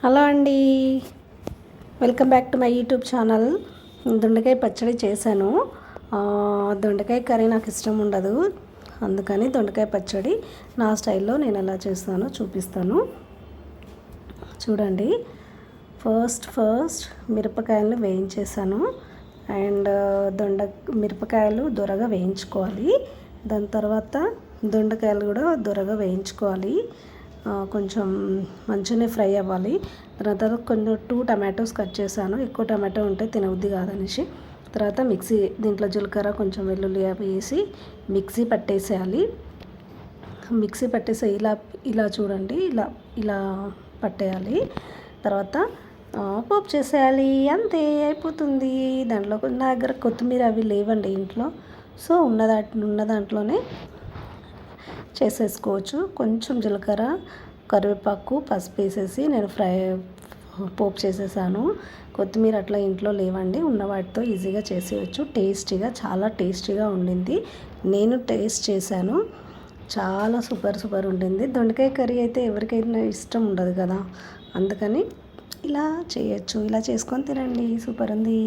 Hello అండి, welcome back to my YouTube channel. దొండకాయ పచ్చడి చేశాను. దొండకాయ కర్రీ నాకు ఇష్టం ఉండదు, అందుకని దొండకాయ పచ్చడి నా స్టైల్లో నేను ఎలా చేస్తానో చూపిస్తాను. చూడండి, ఫస్ట్ మిరపకాయలను వేయించేసాను. అండ్ మిరపకాయలు దొరగా వేయించుకోవాలి. దాని తర్వాత దొండకాయలు కూడా దొరగా వేయించుకోవాలి. కొంచెం మంచిగానే ఫ్రై అవ్వాలి. తర్వాత కొంచెం 2 టమాటోస్ కట్ చేశాను. ఎక్కువ టమాటో ఉంటే తినబుద్ధి కాదనేసి. తర్వాత దీంట్లో జీలకర్ర కొంచెం వెల్లుల్లి వేసి మిక్సీ పట్టేసేయాలి. మిక్సీ పట్టేసి ఇలా చూడండి, ఇలా పట్టేయాలి. తర్వాత పోపు చేసేయాలి. అంతే, అయిపోతుంది. దాంట్లో నా దగ్గర కొత్తిమీర అవి లేవండి ఇంట్లో, సో ఉన్న దాంట్లోనే చేసేసుకోవచ్చు. కొంచెం జీలకర్ర, కరివేపాకు, పసుపు వేసేసి నేను పోపు చేసేసాను. కొత్తిమీర అట్లా ఇంట్లో లేవండి, ఉన్న వాటితో ఈజీగా చేసేయచ్చు. చాలా టేస్టీగా ఉండింది. నేను టేస్ట్ చేశాను, చాలా సూపర్ ఉండింది. దొండకాయ కర్రీ అయితే ఎవరికైనా ఇష్టం ఉండదు కదా, అందుకని ఇలా చేయొచ్చు. ఇలా చేసుకొని తినండి, సూపర్ ఉంది.